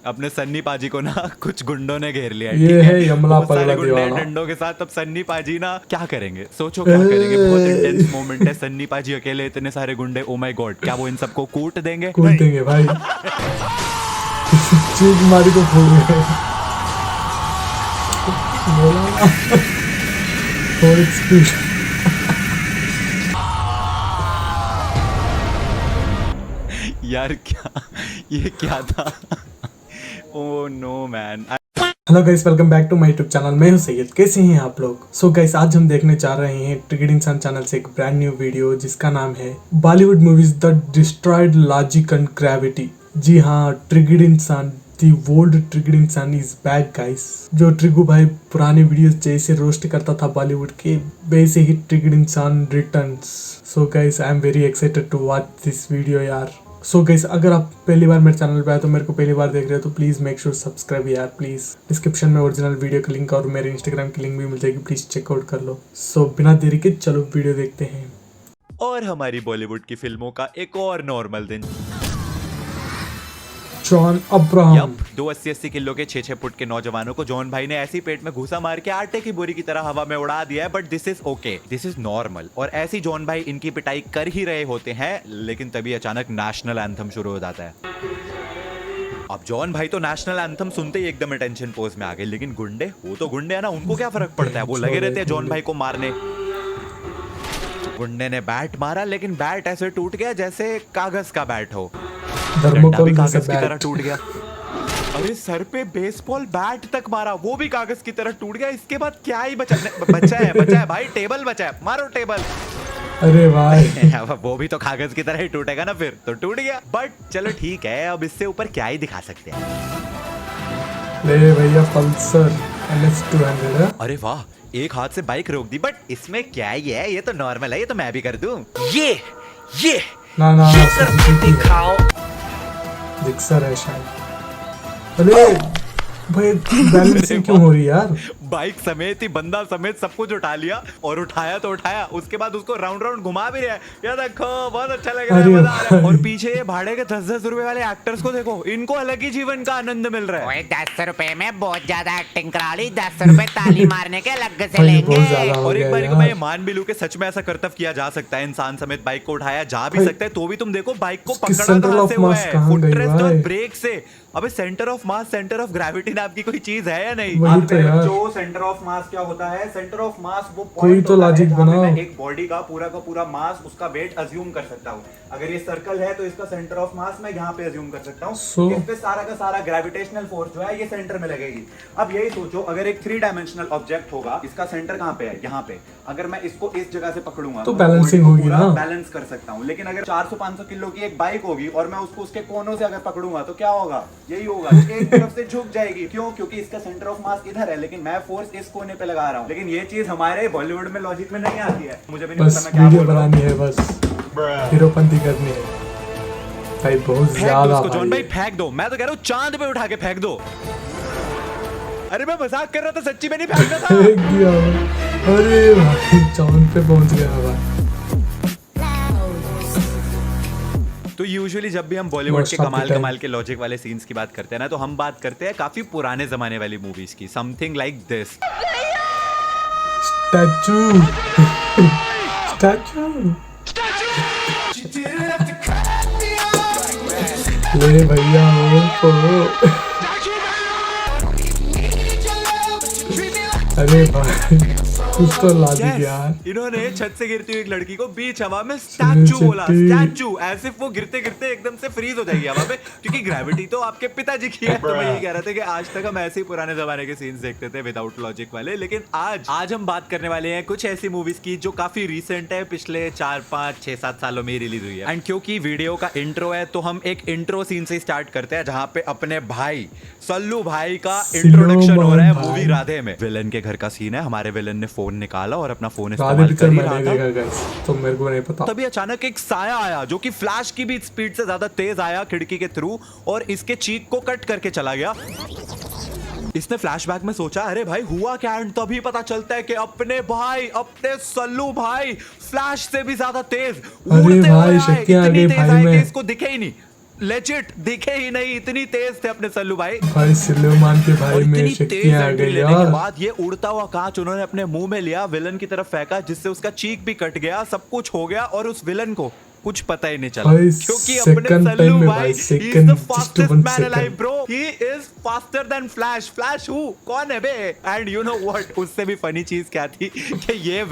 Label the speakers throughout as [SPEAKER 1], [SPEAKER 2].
[SPEAKER 1] अपने सन्नी पाजी को ना कुछ गुंडों ने घेर लिया।
[SPEAKER 2] ये
[SPEAKER 1] ठीक
[SPEAKER 2] है यमला
[SPEAKER 1] बहुत सारे
[SPEAKER 2] पगला
[SPEAKER 1] गुंडे हैं
[SPEAKER 2] दीवाना।
[SPEAKER 1] डंडों के साथ। अब सन्नी पाजी ना क्या करेंगे, सोचो क्या करेंगे। बहुत इंटेंस मोमेंट है। सन्नी पाजी अकेले, इतने सारे गुंडे, ओ माय गॉड, क्या वो इन सबको कूट देंगे?
[SPEAKER 2] कूट देंगे भाई। चीख मारी तो फूल गए। बोला ना, थोड़ी स्पीड।
[SPEAKER 1] यार क्या ये क्या था? Oh no man.
[SPEAKER 2] Hello guys, welcome back to my YouTube channel. मैं हूं सैयद। कैसे हैं आप लोग? सो गाइस, आज हम देखने जा रहे हैं ट्रिगर्ड इंसान चैनल से एक ब्रांड न्यू वीडियो जिसका नाम है Bollywood movies the destroyed logic and gravity. जी हाँ, triggered Insaan the world triggered Insaan is back guys. जो ट्रिगू भाई पुराने वीडियोस जैसे रोस्ट करता था बॉलीवुड के, वैसे ही triggered Insaan returns. So guys, I am very excited to watch this video यार। सो गाइस, अगर आप पहली बार मेरे चैनल पे आए तो मेरे को पहली बार देख रहे हो तो प्लीज मेक श्योर सब्सक्राइब यार प्लीज। डिस्क्रिप्शन में ओरिजिनल वीडियो का लिंक और मेरे इंस्टाग्राम की लिंक भी मिल जाएगी, प्लीज चेकआउट कर लो। सो बिना देरी के चलो वीडियो देखते हैं।
[SPEAKER 1] और हमारी बॉलीवुड की फिल्मों का एक और नॉर्मल दिन।
[SPEAKER 2] John Abraham.
[SPEAKER 1] यप, 280 किलो के 6 फुट के नौजवानों को जॉन भाई ने ऐसी पेट में घुसा मार के आटे की बोरी की तरह हवा में उड़ा दिया है। But this is okay, this is normal. और ऐसी जॉन भाई इनकी पिटाई कर ही रहे होते हैं, लेकिन तभी अचानक नेशनल एंथम शुरू हो जाता है। अब जॉन भाई तो नेशनल एंथम सुनते ही एकदम अटेंशन पोज में आ गए, लेकिन गुंडे, वो तो गुंडे है ना, उनको क्या फर्क पड़ता है, वो लगे रहते हैं जॉन भाई को मारने। गुंडे ने बैट मारा, लेकिन बैट ऐसे टूट गया जैसे कागज का बैट हो। डंडा भी कागज की तरह टूट गया। अरे सर पे बेसबॉल बैट तक मारा, वो भी कागज की तरह टूट गया। इसके बाद क्या ही बचा है भाई, टेबल बचा है, मारो टेबल।
[SPEAKER 2] अरे भाई
[SPEAKER 1] वो भी तो कागज की तरह ही टूटेगा ना, फिर तो टूट गया। बट चलो ठीक है, अब इससे ऊपर क्या ही दिखा सकते हैं।
[SPEAKER 2] ले भैया पल्सर NS 200 है।
[SPEAKER 1] अरे वाह, एक हाथ से बाइक रोक दी। बट इसमें क्या ही है, ये तो नॉर्मल है, ये तो मैं भी कर दूं। ये
[SPEAKER 2] ना ना
[SPEAKER 1] ये करके दिखाओ।
[SPEAKER 2] जिक्सर है शायद। अरे भाई बैलेंसिंग क्यों हो रही है यार?
[SPEAKER 1] बाइक समेत ही, बंदा समेत सब कुछ उठा लिया, और उठाया तो उठाया, उसके बाद उसको राउंड राउंड घुमा भी रहा है। यार देखो, बहुत अच्छा लग रहा है, मजा आ रहा है। और पीछे ये भाड़े के 10-10 रुपए वाले एक्टर्स को देखो, इनको अलग ही जीवन का आनंद मिल रहा है।
[SPEAKER 3] ओए 10 रुपए में बहुत ज्यादा एक्टिंग करा ली, 10 रुपए ताली मारने के अलग से लेंगे।
[SPEAKER 1] और एक बार को मैं ये मान भी लूं कि सच में ऐसा कर्तव्य किया जा सकता है, इंसान समेत बाइक को उठाया जा भी सकता है, तो भी तुम देखो बाइक को पकड़ा कहां से हुआ है, फुटरेस्ट और ब्रेक से। अबे centre of mass, centre of gravity नाम की कोई चीज है या नहीं?
[SPEAKER 2] वही तो यार।
[SPEAKER 1] जो सेंटर ऑफ मास क्या होता है? सेंटर ऑफ मास वो
[SPEAKER 2] कोई
[SPEAKER 1] पॉइंट
[SPEAKER 2] तो लॉजिक बनाओ।
[SPEAKER 1] मैं एक बॉडी का पूरा मास, उसका वेट अज्यूम कर सकता हूँ। अगर ये सर्कल है तो इसका सेंटर ऑफ मास मैं यहाँ पे अज्यूम कर सकता हूँ। इस पे सारा का सारा ग्रेविटेशनल फोर्स जो है ये सेंटर में लगेगी। अब यही सोचो, अगर एक 3 डायमेंशनल ऑब्जेक्ट होगा, इसका सेंटर कहाँ पे है? यहाँ पे। अगर मैं इसको इस जगह से पकड़ूंगा
[SPEAKER 2] तो बैलेंसिंग होगी ना,
[SPEAKER 1] बैलेंस कर सकता हूँ। लेकिन अगर 400-500 किलो की एक बाइक होगी और मैं उसको उसके कोनों से अगर पकड़ूंगा तो क्या होगा? यही होगा, एक तरफ से झुक जाएगी। क्यों? क्योंकि इसका सेंटर ऑफ मास इधर है, लेकिन मैं फोर्स इस कोने पे लगा रहा हूँ। लेकिन ये चीज हमारे बॉलीवुड में लॉजिक में नहीं आती है। मुझे भी नहीं पता मैं क्या
[SPEAKER 2] वीडियो बनानी है, बस हीरोपंती करनी है भाई, बहुत ज्यादा।
[SPEAKER 1] उसको जॉन भाई फेंक दो, मैं तो कह रहा हूँ चांद पे उठा के फेंक दो। अरे मैं मजाक कर रहा था, सच्ची में नहीं फेंकना था।
[SPEAKER 2] फेंक दिया। अरे भाई चांद पे पहुंच गया भाई।
[SPEAKER 1] तो यूजुअली जब भी हम बॉलीवुड के कमाल के लॉजिक वाले सीन्स की बात करते हैं ना, तो हम बात करते हैं काफी पुराने जमाने वाली मूवीज की। Something like this.
[SPEAKER 2] Statue statue ले भैया अरे भाई कुछ तो लॉजिक यार।
[SPEAKER 1] इन्होंने छत से गिरती हुई एक लड़की को बीच हवा में स्टैचू बोला। स्टैचू ऐसे वो गिरते गिरते एकदम से फ्रीज हो जाएगी हवा में, क्योंकि ग्रेविटी तो आपके पिताजी की है। तो मैं यही कह रहा था कि आज तक हम ऐसे ही पुराने जमाने के सीन्स देखते थे विदाउट लॉजिक वाले। लेकिन आज हम बात करने वाले हैं कुछ ऐसी मूवीज की जो काफी रिसेंट है, पिछले 4-5-6-7 सालों में रिलीज हुई है। एंड क्योंकि वीडियो का इंट्रो है, तो हम एक इंट्रो सीन से स्टार्ट करते हैं, जहाँ पे अपने भाई सल्लू भाई का इंट्रोडक्शन हो रहा है मूवी राधे में। विलन के घर का सीन है। हमारे विलन ने फोन निकाला और अपना फोन इस्तेमाल कर ही रहा था,
[SPEAKER 2] तो मेरे को नहीं पता।
[SPEAKER 1] तभी अचानक एक साया आया जो कि फ्लैश की भी स्पीड से ज्यादा तेज आया खिड़की के थ्रू, और इसके चीक को कट करके चला गया। इसने फ्लैशबैक में सोचा, अरे भाई हुआ क्या? एंड तभी पता चलता है कि अपने भाई, अपने सल्लू भाई फ्लैश से भी ज्यादा तेज उड़ते हुए आए, इतनी तेज आए कि इसको दिखे ही नहीं। लेजिट दिखे ही नहीं, इतनी तेज थे अपने सल्लू भाई।
[SPEAKER 2] भाई सुलेमान के भाई
[SPEAKER 1] और
[SPEAKER 2] में
[SPEAKER 1] इतनी तेज
[SPEAKER 2] शक्तियां आ
[SPEAKER 1] एंट्री
[SPEAKER 2] गई
[SPEAKER 1] लेने के
[SPEAKER 2] यार।
[SPEAKER 1] बाद ये उड़ता हुआ कांच उन्होंने अपने मुंह में लिया, विलन की तरफ फेंका, जिससे उसका चीक भी कट गया, सब कुछ हो गया और उस विलन को कुछ पता ही नहीं चला,
[SPEAKER 2] भाई
[SPEAKER 1] क्योंकि
[SPEAKER 2] second
[SPEAKER 1] अपने
[SPEAKER 2] time
[SPEAKER 1] सल्लू
[SPEAKER 2] में
[SPEAKER 1] भाई
[SPEAKER 2] भाई,
[SPEAKER 1] he is
[SPEAKER 2] second,
[SPEAKER 1] the
[SPEAKER 2] just
[SPEAKER 1] fastest
[SPEAKER 2] one
[SPEAKER 1] man alive
[SPEAKER 2] second.
[SPEAKER 1] bro, he is faster than Flash. Flash who? कौन है बे? And you know what? उससे भी फनी चीज क्या थी कि ये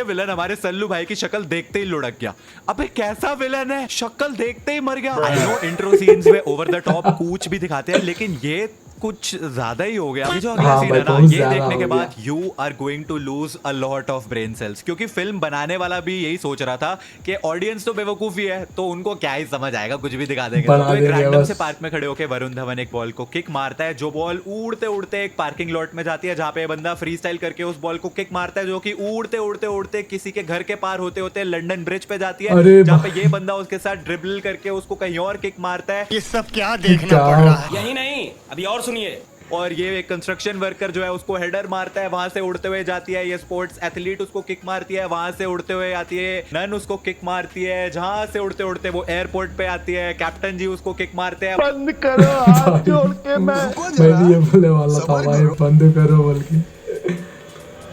[SPEAKER 1] विलन हमारे सल्लू भाई की शक्ल देखते ही लुढ़क गया। अबे कैसा विलन है, शक्ल देखते ही मर गया। आई नो इंट्रो सीन्स में ओवर द टॉप कूच भी दिखाते हैं, लेकिन ये कुछ ज्यादा ही हो गया। ये जो अगला
[SPEAKER 2] हाँ
[SPEAKER 1] सीन
[SPEAKER 2] भाई,
[SPEAKER 1] है ना,
[SPEAKER 2] बहुत
[SPEAKER 1] ये
[SPEAKER 2] ज्यादा
[SPEAKER 1] देखने
[SPEAKER 2] हो
[SPEAKER 1] के
[SPEAKER 2] गया।
[SPEAKER 1] बाद you are going to lose a lot of brain cells, क्योंकि फिल्म बनाने वाला भी यही सोच रहा था कि ऑडियंस तो बेवकूफ ही है, तो उनको क्या ही समझ आएगा, कुछ भी दिखा देंगे।
[SPEAKER 2] बना
[SPEAKER 1] तो एक
[SPEAKER 2] देंगे
[SPEAKER 1] रैंडम
[SPEAKER 2] बस।
[SPEAKER 1] से पार्क में खड़े होकर वरुण धवन एक बॉल को किक मारता है, जो बॉल उड़ते उड़ते एक पार्किंग लॉट में जाती है, जहाँ पे बंदा फ्री स्टाइल करके उस बॉल को किक मारता है, जो कि उड़ते उड़ते उड़ते किसी के घर के पार होते होते लंदन ब्रिज पे जाती है,
[SPEAKER 2] अरे
[SPEAKER 1] जहाँ पे ये बंदा उसके साथ ड्रिबल करके उसको कहीं और किक मारता है।
[SPEAKER 4] ये सब क्या देखना
[SPEAKER 2] क्या?
[SPEAKER 4] पड़ रहा है?
[SPEAKER 5] यही नहीं, अभी और सुनिए।
[SPEAKER 1] और ये एक कंस्ट्रक्शन वर्कर जो है उसको हेडर मारता है, वहां से उड़ते हुए जाती है। ये स्पोर्ट्स एथलीट उसको किक मारती है, वहां से उड़ते हुए आती है। नन उसको किक मारती है, जहां से उड़ते उड़ते वो एयरपोर्ट पे आती है। कैप्टन जी उसको किक मारते हैं।
[SPEAKER 4] बंद करो हाथ जोड़ के
[SPEAKER 2] मैं भी ये बोलने वाला था भाई, बंद करो बोल के।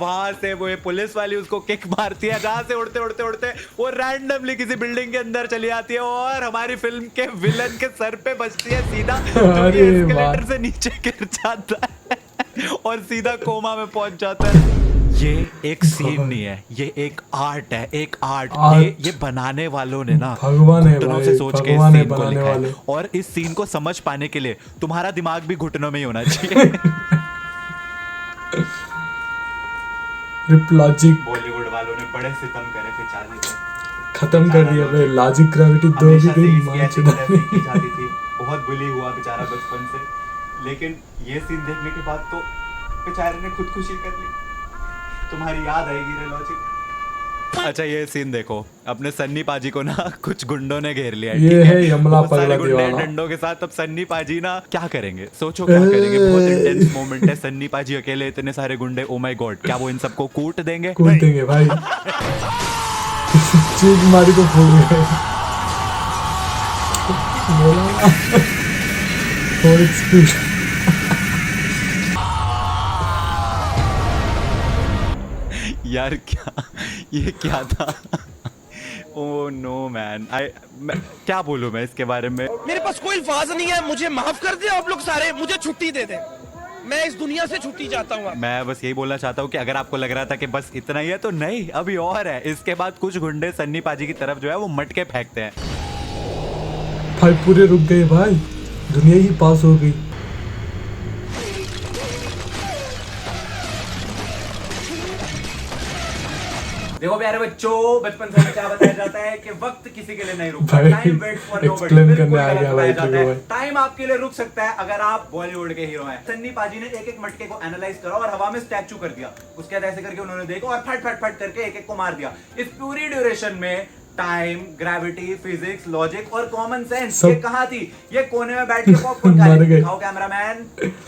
[SPEAKER 1] वहां से वो ये पुलिस वाली उसको किक मारती है, जहां से उड़ते उड़ते उड़ते वो रैंडमली किसी बिल्डिंग के अंदर चली आती है और हमारी फिल्म के विलन के सर पे बजती है सीधा, जो कि
[SPEAKER 2] अरे
[SPEAKER 1] एस्केलेटर
[SPEAKER 2] वाह।
[SPEAKER 1] से नीचे गिर जाता है और सीधा कोमा में पहुंच जाता है। ये एक सीन नहीं है, ये एक आर्ट है, एक आर्ट। ये बनाने वालों ने ना
[SPEAKER 2] भगवान है
[SPEAKER 1] घुटनों
[SPEAKER 2] भाई,
[SPEAKER 1] से सोच के इस
[SPEAKER 2] भगवान है
[SPEAKER 1] सीन को
[SPEAKER 2] बनाने
[SPEAKER 1] लिखा है।
[SPEAKER 2] वाले।
[SPEAKER 1] और इस सीन को समझ पाने के लिए तुम्हारा दिमाग भी घुटनों में ही होना चाहिए।
[SPEAKER 2] लॉजिक
[SPEAKER 1] बॉलीवुड वालों ने बड़े सितम करे बेचारे पे।
[SPEAKER 2] खत्म कर दिया भाई, लॉजिक ग्रेविटी 2 भी
[SPEAKER 1] हमेशा से
[SPEAKER 2] गई,
[SPEAKER 1] इसकी
[SPEAKER 2] मार
[SPEAKER 1] ऐसी
[SPEAKER 2] चुदा
[SPEAKER 1] तरह की जाती थी, बहुत बुली हुआ बेचारा बचपन से, लेकिन ये सीन देखने के बाद तो बेचारे ने खुदकुशी कर ली। तुम्हारी याद आएगी रे लॉजिक। अच्छा ये सीन देखो, अपने सन्नी पाजी को ना कुछ गुंडों ने घेर लिया है,
[SPEAKER 2] ये
[SPEAKER 1] ठीक
[SPEAKER 2] है यमला
[SPEAKER 1] बहुत सारे
[SPEAKER 2] पगला
[SPEAKER 1] गुंडे हैं
[SPEAKER 2] दीवाना।
[SPEAKER 1] डंडों के साथ। अब सन्नी पाजी ना क्या करेंगे, सोचो क्या करेंगे। बहुत इंटेंस मोमेंट है। सन्नी पाजी अकेले, इतने सारे गुंडे, ओ माय गॉड, क्या वो इन सबको कूट देंगे?
[SPEAKER 2] कूद देंगे भाई। चीज मारी को फूल गए बोला ना। और स्पीड
[SPEAKER 1] यार क्या ये क्या था? ओह नो मैन, क्या बोलूं मैं इसके बारे में।
[SPEAKER 5] मेरे पास कोई अल्फाज नहीं है, मुझे माफ कर दे आप लोग सारे, मुझे छुट्टी दे दे, मैं इस दुनिया से छुट्टी चाहता हूँ।
[SPEAKER 1] मैं बस यही बोलना चाहता हूँ कि अगर आपको लग रहा था कि बस इतना ही है, तो नहीं, अभी और है। इसके बाद कुछ गुंडे सन्नी पाजी की तरफ जो है वो मटके फेंकते हैं।
[SPEAKER 2] भाई पूरे रुक गए भाई, दुनिया ही पास हो गई।
[SPEAKER 1] देखो प्यारे बच्चों, बचपन से क्या बताया जाता है कि वक्त किसी के लिए नहीं रुकता।
[SPEAKER 2] भाई,
[SPEAKER 1] time waits for nobody.
[SPEAKER 2] explain
[SPEAKER 1] बिल्कुल
[SPEAKER 2] करने आ
[SPEAKER 1] गलत
[SPEAKER 2] गया
[SPEAKER 1] बताया
[SPEAKER 2] भाई,
[SPEAKER 1] जाता
[SPEAKER 2] देखो
[SPEAKER 1] है।
[SPEAKER 2] भाई।
[SPEAKER 1] टाइम आपके लिए रुक सकता है अगर आप बॉलीवुड के हीरो हैं। सन्नी पाजी ने एक एक मटके को एनालाइज करा और हवा में स्टैचू कर दिया। उसके बाद ऐसे करके उन्होंने देखा और फट फट फट करके एक एक को मार दिया। इस पूरी ड्यूरेशन में टाइम, ग्रेविटी, फिजिक्स, लॉजिक और कॉमन सेंस ये कहाँ थी? ये कोने में बैठ के पॉपकॉर्न खा रही थी। दिखाओ कैमरामैन,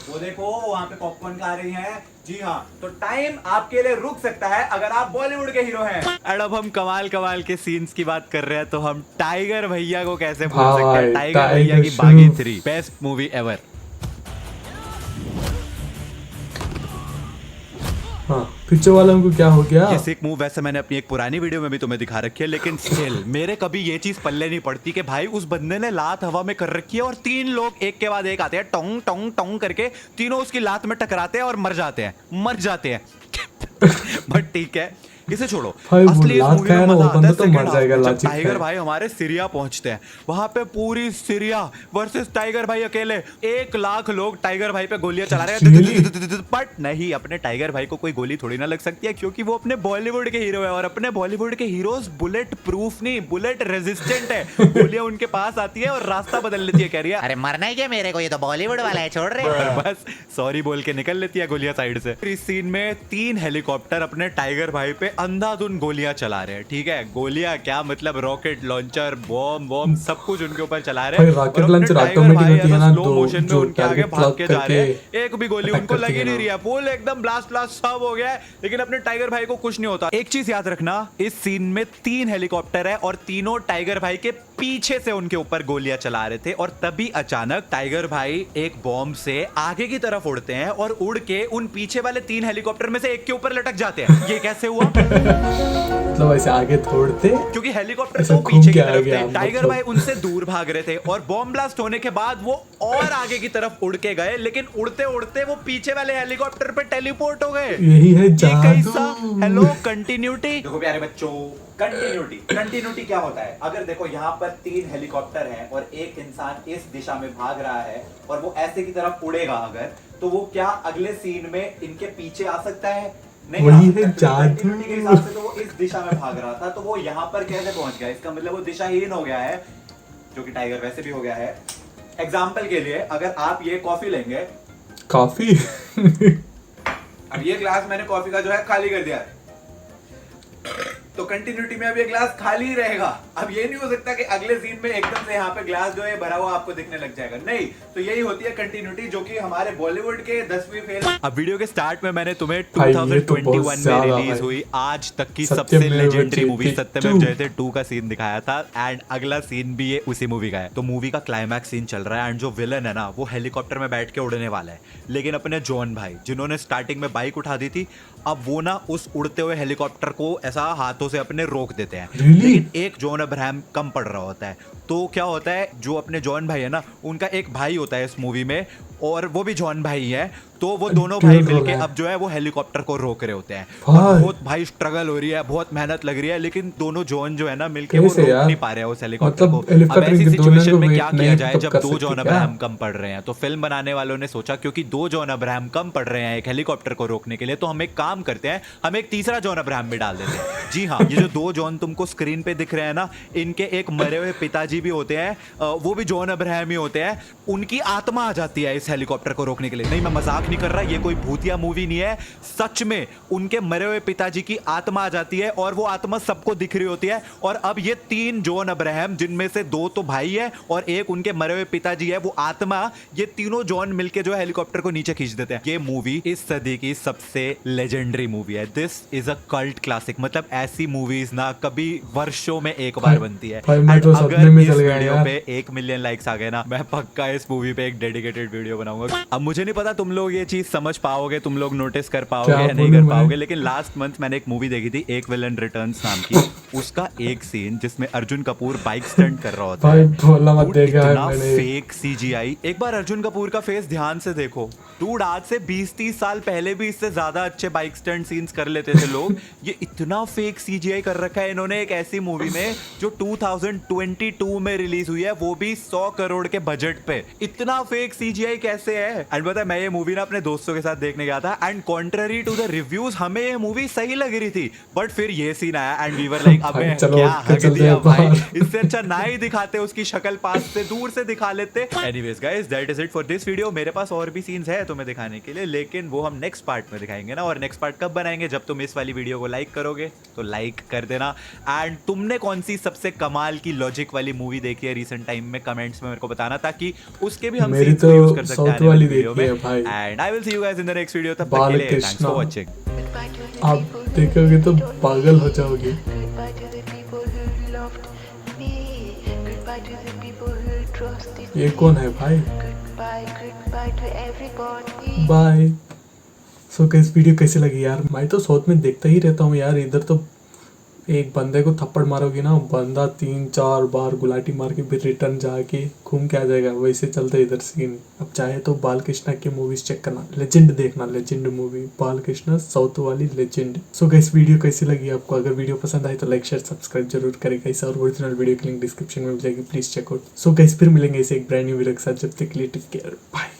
[SPEAKER 1] वो देखो वहां पे पॉपकॉर्न खा रही हैं। जी हाँ, तो टाइम आपके लिए रुक सकता है अगर आप बॉलीवुड के हीरो हैं। और अब हम कमाल कमाल के सीन्स की बात कर रहे हैं, तो हम टाइगर भैया को कैसे भूल सकते हैं? टाइगर भैया की बागी 3 बेस्ट मूवी एवर।
[SPEAKER 2] हाँ, पीछे वालों को क्या हो गया?
[SPEAKER 1] ये सिक मूव वैसे मैंने अपनी एक पुरानी वीडियो में भी तुम्हें दिखा रखी है, लेकिन स्टिल मेरे कभी ये चीज पल्ले नहीं पड़ती कि भाई उस बंदे ने लात हवा में कर रखी है और 3 लोग एक के बाद एक आते हैं, टोंग टोंग टोंग करके, तीनों उसकी लात में टकराते हैं और मर जाते हैं। बट ठीक है, इसे छोड़ो।
[SPEAKER 2] भाई वो
[SPEAKER 1] असली इस
[SPEAKER 2] लात
[SPEAKER 1] मूवी
[SPEAKER 2] खाया
[SPEAKER 1] में
[SPEAKER 2] ना, वो
[SPEAKER 1] मजा आता
[SPEAKER 2] बंदा
[SPEAKER 1] है
[SPEAKER 2] तो
[SPEAKER 1] second
[SPEAKER 2] मर
[SPEAKER 1] half
[SPEAKER 2] जाएगा,
[SPEAKER 1] में, जब
[SPEAKER 2] लाचिक
[SPEAKER 1] टाइगर
[SPEAKER 2] खाया।
[SPEAKER 1] भाई हमारे सीरिया पहुंचते हैं। वहां पे पूरी सीरिया वर्सेस टाइगर भाई अकेले, 1 लाख लोग टाइगर भाई पे गोलियां चला रहे हैं। बट नहीं, अपने टाइगर भाई को कोई गोली थोड़ी ना लग सकती है, क्योंकि वो अपने बॉलीवुड के हीरो है और अपने बॉलीवुड के हीरोज बुलेट प्रूफ नहीं, बुलेट रेजिस्टेंट है। गोलियां उनके पास आती है और रास्ता बदल लेती है। कह रही है
[SPEAKER 3] अरे मरना ही क्या मेरे को, ये तो बॉलीवुड वाला है, छोड़ रहे।
[SPEAKER 1] और बस सॉरी बोल के निकल लेती है गोलियां साइड से। इस सीन में 3 हेलीकॉप्टर अपने टाइगर भाई पे अंधाधुन गोलियां चला रहे हैं, ठीक है। गोलियां क्या मतलब रॉकेट लॉन्चर, बॉम्ब सब कुछ उनके ऊपर चला रहे हैं।
[SPEAKER 2] भाई रॉकेट लॉन्चर ऑटोमेटिक होती है ना,
[SPEAKER 1] स्लो मोशन में
[SPEAKER 2] जो
[SPEAKER 1] उनके आगे
[SPEAKER 2] टारगेट
[SPEAKER 1] भाग
[SPEAKER 2] लॉक
[SPEAKER 1] के जा रहे हैं,
[SPEAKER 2] करके
[SPEAKER 1] एक भी गोली
[SPEAKER 2] अटैक
[SPEAKER 1] उनको
[SPEAKER 2] करती
[SPEAKER 1] लगी
[SPEAKER 2] है
[SPEAKER 1] नहीं
[SPEAKER 2] ना।
[SPEAKER 1] रही है, फुल एकदम ब्लास्ट सब हो गया है, लेकिन अपने टाइगर भाई को कुछ नहीं होता। एक चीज याद रखना, इस सीन में 3 हेलीकॉप्टर है और तीनों टाइगर भाई के पीछे से उनके ऊपर गोलियां चला रहे थे, और तभी अचानक टाइगर भाई एक बॉम्ब से आगे की तरफ उड़ते हैं और उड़ के उन पीछे वाले 3 हेलीकॉप्टर में से एक के ऊपर लटक जाते हैं। ये कैसे हुआ?
[SPEAKER 2] मतलब ऐसे आगे थोड़ते,
[SPEAKER 1] क्योंकि हेलीकॉप्टर
[SPEAKER 2] ऐसा
[SPEAKER 1] तो
[SPEAKER 2] घूम
[SPEAKER 1] पीछे
[SPEAKER 2] के
[SPEAKER 1] की
[SPEAKER 2] आ
[SPEAKER 1] तरफ
[SPEAKER 2] गया,
[SPEAKER 1] थे, टाइगर
[SPEAKER 2] मतलब।
[SPEAKER 1] भाई उनसे दूर भाग रहे थे, और बॉम्ब ब्लास्ट होने के बाद वो और आगे की तरफ उड़ के गए, लेकिन उड़ते उड़ते वो पीछे वाले हेलीकॉप्टर पे टेलीपोर्ट हो गए।
[SPEAKER 2] यही है
[SPEAKER 1] ये
[SPEAKER 2] जादू।
[SPEAKER 1] कैसा? Hello continuity. देखो प्यारे बच्चों, कंटिन्यूटी क्या होता है? अगर देखो यहाँ पर 3 हेलीकॉप्टर हैं और एक इंसान इस दिशा में भाग रहा है और वो ऐसे की तरफ उड़ेगा अगर, तो वो क्या अगले सीन में इनके पीछे आ सकता है? नहीं
[SPEAKER 2] वही
[SPEAKER 1] आ सकता,
[SPEAKER 2] है
[SPEAKER 1] क्योंकि
[SPEAKER 2] जादू।
[SPEAKER 1] कंटिन्यूटी के हिसाब से तो वो इस दिशा में भाग रहा था, तो वो यहाँ पर कैसे पहुंच गया? इसका मतलब वो दिशाहीन हो गया है, जो कि टाइगर वैसे भी हो गया है। एग्जाम्पल के लिए अगर आप ये कॉफी लेंगे,
[SPEAKER 2] काफी
[SPEAKER 1] अब ये ग्लास मैंने कॉफी का जो है खाली कर दिया है, तो कंटिन्यूटी में अब ये ग्लास खाली ही रहेगा। अब ये नहीं हो सकता कि अगले सीन में एकदम से यहाँ पे ग्लास जो है भरा हुआ आपको दिखने लग जाएगा, नहीं। तो यही होती है कंटिन्यूटी, जो कि हमारे बॉलीवुड के 10वीं फेल। अब वीडियो के स्टार्ट में मैंने तुम्हें
[SPEAKER 2] भाई, ये तो बहुत
[SPEAKER 1] 2021 में
[SPEAKER 2] ज्यादा
[SPEAKER 1] रिलीज
[SPEAKER 2] भाई।
[SPEAKER 1] हुई आज तक की
[SPEAKER 2] सत्यमेव
[SPEAKER 1] सबसे लेजेंडरी मूवी
[SPEAKER 2] जयते
[SPEAKER 1] सत्यमेव
[SPEAKER 2] 2
[SPEAKER 1] जयते 2 का सीन दिखाया था, एंड अगला सीन भी ये उसी मूवी का है। तो मूवी का क्लाइमैक्स सीन चल रहा है, एंड जो विलन है ना, वो हेलीकॉप्टर में बैठ के उड़ने वाला है, लेकिन अपने जॉन भाई जिन्होंने स्टार्टिंग में बाइक उठा दी थी, अब वो ना उस उड़ते हुए हेलीकॉप्टर को ऐसा हाथों से अपने रोक देते हैं।
[SPEAKER 2] Really?
[SPEAKER 1] लेकिन एक जॉन अब्राहम कम पड़ रहा होता है, तो क्या होता है, जो अपने जॉन भाई है ना, उनका एक भाई होता है इस मूवी में, और वो भी जॉन भाई है, तो वो दोनों भाई मिलके अब जो है वो हेलीकॉप्टर को रोक रहे होते हैं। और बहुत भाई स्ट्रगल हो रही है, बहुत मेहनत लग रही है, लेकिन दोनों जॉन जो है ना मिलके वो
[SPEAKER 2] कैसे
[SPEAKER 1] रोक
[SPEAKER 2] यार?
[SPEAKER 1] नहीं पा रहे हैं उस हेलीकॉप्टर
[SPEAKER 2] मतलब
[SPEAKER 1] को। अब
[SPEAKER 2] हेलीकॉप्टर
[SPEAKER 1] ऐसी
[SPEAKER 2] के दोनों
[SPEAKER 1] सिचुएशन
[SPEAKER 2] को
[SPEAKER 1] में
[SPEAKER 2] वेट
[SPEAKER 1] क्या किया
[SPEAKER 2] नहीं
[SPEAKER 1] जाए
[SPEAKER 2] तो
[SPEAKER 1] जब
[SPEAKER 2] कर
[SPEAKER 1] 2
[SPEAKER 2] सकते
[SPEAKER 1] जॉन
[SPEAKER 2] क्या?
[SPEAKER 1] अब्राहम कम पड़ रहे हैं? तो फिल्म बनाने वालों ने सोचा क्योंकि 2 जॉन अब्राहम कम पड़ रहे हैं एक हेलीकॉप्टर को रोकने के लिए, तो हम एक काम करते हैं, हम एक तीसरा जॉन अब्राहम भी डाल देते हैं। जी हाँ, ये जो 2 जॉन तुमको स्क्रीन पे दिख रहे हैं ना, इनके एक मरे हुए पिताजी भी होते हैं, वो भी जॉन अब्राहम ही होते हैं। उनकी आत्मा आ जाती है इस हेलीकॉप्टर को रोकने के लिए। नहीं, मैं मजाक नहीं कर रहा, ये कोई भूतिया मूवी नहीं है, सच में उनके मरे हुए पिताजी की आत्मा आ जाती है, और वो आत्मा सबको दिख रही होती है। और अब ये 3 जॉन अब्राहम, जिनमें से 2 तो भाई है और एक उनके मरे हुए पिताजी है, वो आत्मा, ये तीनों जॉन मिलके जो हेलीकॉप्टर को नीचे खींच देते हैं। ये मूवी इस सदी की सबसे लेजेंडरी मूवी है। This is a cult classic. मतलब ऐसी मूवीज ना कभी वर्षों में एक बार बनती है।
[SPEAKER 2] भाई, मैं
[SPEAKER 1] And
[SPEAKER 2] तो सपने
[SPEAKER 1] अगर
[SPEAKER 2] में
[SPEAKER 1] इस
[SPEAKER 2] चल गया
[SPEAKER 1] वीडियो
[SPEAKER 2] यार।
[SPEAKER 1] पे 1 मिलियन लाइक्स आ गए ना, मैं पक्का इस मूवी पे एक डेडिकेटेड वीडियो बनाऊंगा। अब मुझे नहीं पता तुम लोग ये चीज समझ पाओगे, तुम लोग नोटिस कर पाओगे
[SPEAKER 2] क्या
[SPEAKER 1] या नहीं
[SPEAKER 2] बोलूं
[SPEAKER 1] कर
[SPEAKER 2] मैं?
[SPEAKER 1] पाओगे, लेकिन लास्ट मंथ मैंने एक मूवी देखी थी, एक विलन रिटर्न्स नाम की। उसका एक सीन जिसमें अर्जुन कपूर बाइक स्टंट कर रहा होता
[SPEAKER 2] भाई
[SPEAKER 1] है,
[SPEAKER 2] बोला मत
[SPEAKER 1] Dude,
[SPEAKER 2] देखा है
[SPEAKER 1] इतना
[SPEAKER 2] मैंने।
[SPEAKER 1] Fake CGI. एक बार अर्जुन कपूर का फेस ध्यान से देखो, डूड आज से 20-30 साल पहले भी इससे ज्यादा अच्छे बाइक स्टंट सीन्स कर लेते थे लोग। ये इतना फेक सीजीआई कर रखा है इन्होंने एक ऐसी मूवी में जो 2022 में रिलीज हुई है, वो भी 100 करोड़ के बजट पे। इतना फेक सीजीआई कैसे है? एंड पता है, मैं ये मूवी ना अपने दोस्तों के साथ देखने गया था, and contrary to the reviews हमें ये मूवी सही लग रही थी, बट फिर ये सीन आया एंड वी वर लाइक, अबे
[SPEAKER 2] चलो,
[SPEAKER 1] क्या
[SPEAKER 2] उठ के
[SPEAKER 1] हक
[SPEAKER 2] चलते
[SPEAKER 1] दिया
[SPEAKER 2] हैं
[SPEAKER 1] भाई,
[SPEAKER 2] बाहर।
[SPEAKER 1] इससे अच्छा ना ही दिखाते, उसकी शक्ल पास से दूर से दिखा लेते। Anyways guys, that is it for this video. मेरे पास और भी सीन्स है तुम्हें दिखाने के लिए, लेकिन वो हम नेक्स्ट पार्ट में दिखाएंगे ना। और नेक्स्ट पार्ट कब बनाएंगे? जब तुम इस वाली वीडियो को लाइक करोगे, तो लाइक कर देना। एंड तुमने कौन सी सबसे कमाल की लॉजिक वाली मूवी देखी है रिसेंट टाइम में, कमेंट्स में मेरे को बताना, ताकि उसके भी हम
[SPEAKER 2] मेरी
[SPEAKER 1] scenes
[SPEAKER 2] तो
[SPEAKER 1] को यूज कर सकते
[SPEAKER 2] साउथ
[SPEAKER 1] हैं आने
[SPEAKER 2] वाली
[SPEAKER 1] वाली वीडियो
[SPEAKER 2] देखी
[SPEAKER 1] में।
[SPEAKER 2] है भाई।
[SPEAKER 1] And I will see you guys in the next video. तब तक के लिए थैंक्स फॉर वाचिंग।
[SPEAKER 2] आप देखोगे तो पागल हो जाओगे।
[SPEAKER 6] Goodbye to the people who loved me. Goodbye to the people who trusted
[SPEAKER 2] ये
[SPEAKER 6] me.
[SPEAKER 2] कौन है भाई?
[SPEAKER 6] Goodbye to everybody.
[SPEAKER 2] Bye. So guys, video कैसी लगी यार? मैं तो साउथ में देखता ही रहता हूँ यार। इधर तो एक बंदे को थप्पड़ मारोगे ना, बंदा 3-4 बार गुलाटी मार के फिर रिटर्न जाके घूम के आ जाएगा। वैसे चलते इधर सीन। अब चाहे तो बालकृष्णा की मूवीज चेक करना, लेजेंड देखना, लेजेंड मूवी बालकृष्णा साउथ वाली लेजेंड। सो गाइस, वीडियो कैसी लगी आपको? अगर वीडियो पसंद आई तो लाइक शेयर सब्सक्राइब जरूर करेगा। इस और ओरिजिनल वीडियो की लिंक डिस्क्रिप्शन में मिल जाएगी, प्लीज चेकआउट। सो गाइस, फिर मिलेंगे इसे एक ब्रांड न्यू वीडियो के साथ। जब तक के लिए टेक केयर, बाय।